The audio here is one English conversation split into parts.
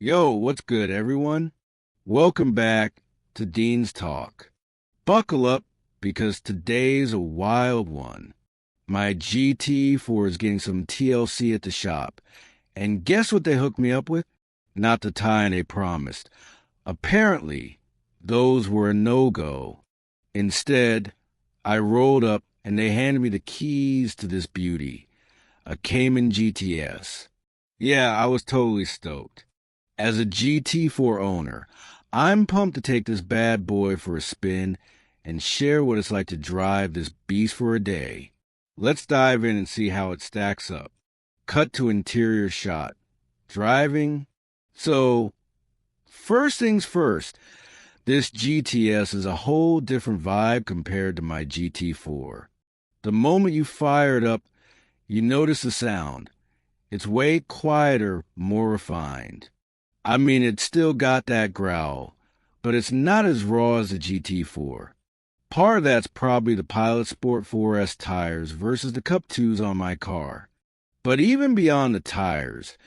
Yo, what's good, everyone? Welcome back to Dean's Talk. Buckle up because today's a wild one. My GT4 is getting some TLC at the shop. And guess what they hooked me up with? Not the tie they promised. Apparently, those were a no-go. Instead, I rolled up and they handed me the keys to this beauty, a Cayman GTS. Yeah, I was totally stoked. As a GT4 owner, I'm pumped to take this bad boy for a spin and share what it's like to drive this beast for a day. Let's dive in and see how it stacks up. Cut to interior shot. Driving. So, first things first, this GTS is a whole different vibe compared to my GT4. The moment you fire it up, you notice the sound. It's way quieter, more refined. I mean, it's still got that growl, but it's not as raw as the GT4. Part of that's probably the Pilot Sport 4S tires versus the Cup 2s on my car. But even beyond the tires,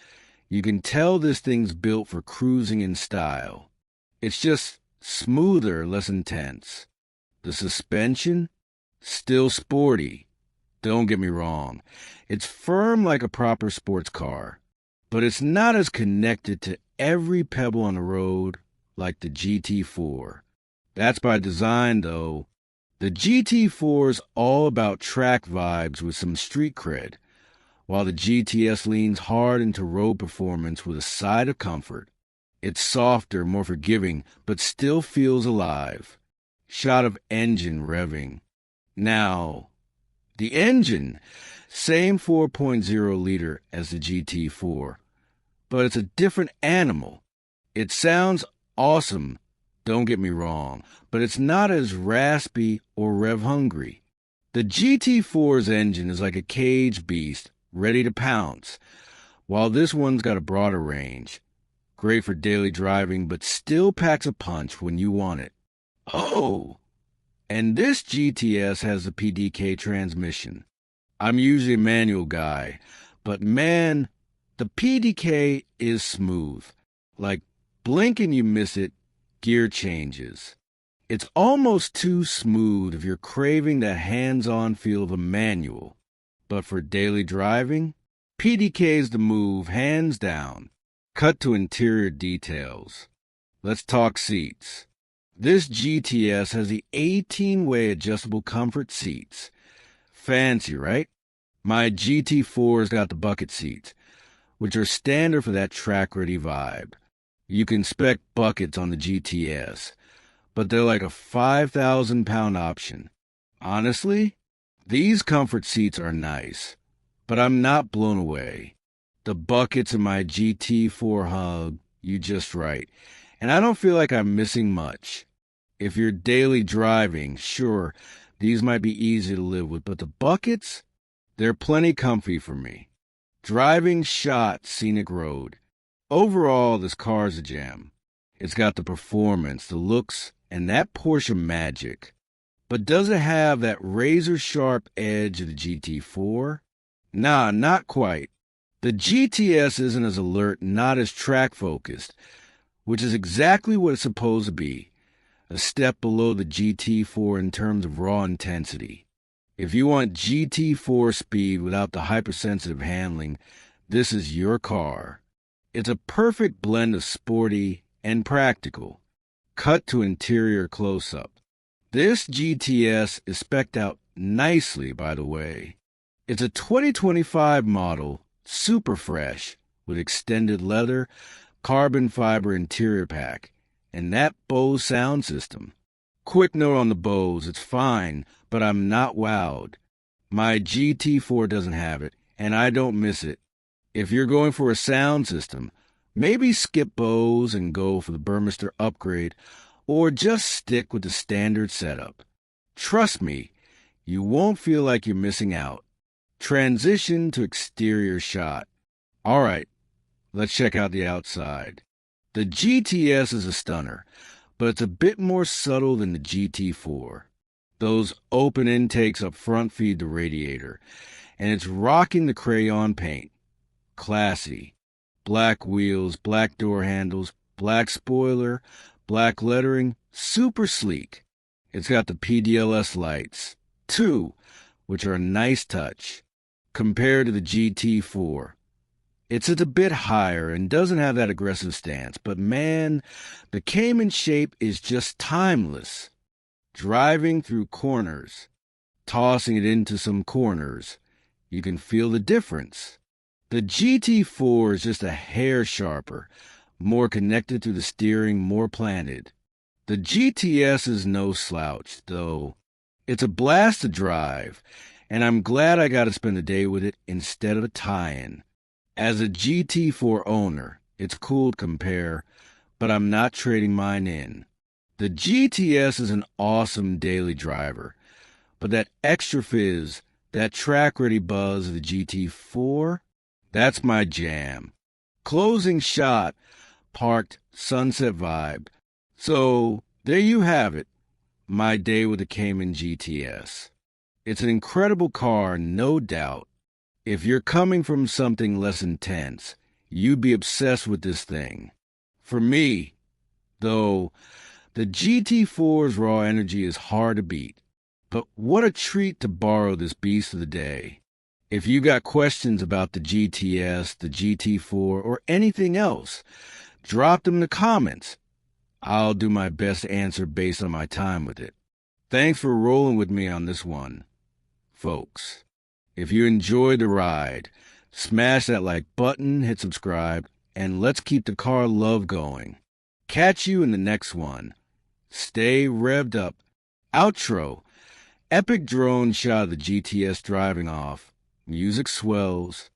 you can tell this thing's built for cruising in style. It's just smoother, less intense. The suspension? Still sporty. Don't get me wrong. It's firm like a proper sports car, but it's not as connected to every pebble on the road like the GT4. That's by design, though. The GT4's all about track vibes with some street cred, while the GTS leans hard into road performance with a side of comfort. It's softer, more forgiving, but still feels alive. Shot of engine revving. Now, the engine, same 4.0 liter as the GT4, but it's a different animal. It sounds awesome, don't get me wrong, but it's not as raspy or rev-hungry. The GT4's engine is like a cage beast, ready to pounce, while this one's got a broader range. Great for daily driving, but still packs a punch when you want it. Oh! And this GTS has a PDK transmission. I'm usually a manual guy, but man, the PDK is smooth. Like, blink and you miss it, gear changes. It's almost too smooth if you're craving that hands-on feel of a manual. But for daily driving, PDK's the move, hands down. Cut to interior details. Let's talk seats. This GTS has the 18-way adjustable comfort seats. Fancy, right? My GT4's got the bucket seats, which are standard for that track-ready vibe. You can spec buckets on the GTS, but they're like a 5,000-pound option. Honestly, these comfort seats are nice, but I'm not blown away. The buckets in my GT4 hug, you just right, and I don't feel like I'm missing much. If you're daily driving, sure, these might be easy to live with, but the buckets, they're plenty comfy for me. Driving shot, scenic road. Overall, this car's a gem. It's got the performance, the looks, and that Porsche magic. But does it have that razor-sharp edge of the GT4? Nah, not quite. The GTS isn't as alert, not as track-focused, which is exactly what it's supposed to be. A step below the GT4 in terms of raw intensity. If you want GT4 speed without the hypersensitive handling, this is your car. It's a perfect blend of sporty and practical. Cut to interior close-up. This GTS is spec'd out nicely, by the way. It's a 2025 model, super fresh, with extended leather, carbon fiber interior pack, and that Bose sound system. Quick note on the Bose, it's fine, but I'm not wowed. My GT4 doesn't have it, and I don't miss it. If you're going for a sound system, maybe skip Bose and go for the Burmester upgrade, or just stick with the standard setup. Trust me, you won't feel like you're missing out. Transition to exterior shot. All right, let's check out the outside. The GTS is a stunner, but it's a bit more subtle than the GT4. Those open intakes up front feed the radiator, and it's rocking the crayon paint. Classy. Black wheels, black door handles, black spoiler, black lettering, super sleek. It's got the PDLS lights, too, which are a nice touch, compared to the GT4. It's a bit higher and doesn't have that aggressive stance, but man, the Cayman shape is just timeless. Driving through corners, tossing it into some corners, you can feel the difference. The GT4 is just a hair sharper, more connected to the steering, more planted. The GTS is no slouch, though. It's a blast to drive, and I'm glad I got to spend the day with it instead of a tie-in. As a GT4 owner, it's cool to compare, but I'm not trading mine in. The GTS is an awesome daily driver, but that extra fizz, that track-ready buzz of the GT4, that's my jam. Closing shot, parked, sunset vibe. So, there you have it, my day with the Cayman GTS. It's an incredible car, no doubt. If you're coming from something less intense, you'd be obsessed with this thing. For me, though, the GT4's raw energy is hard to beat. But what a treat to borrow this beast of the day. If you got questions about the GTS, the GT4, or anything else, drop them in the comments. I'll do my best to answer based on my time with it. Thanks for rolling with me on this one, folks. If you enjoyed the ride, smash that like button, hit subscribe, and let's keep the car love going. Catch you in the next one. Stay revved up. Outro. Epic drone shot of the GTS driving off. Music swells.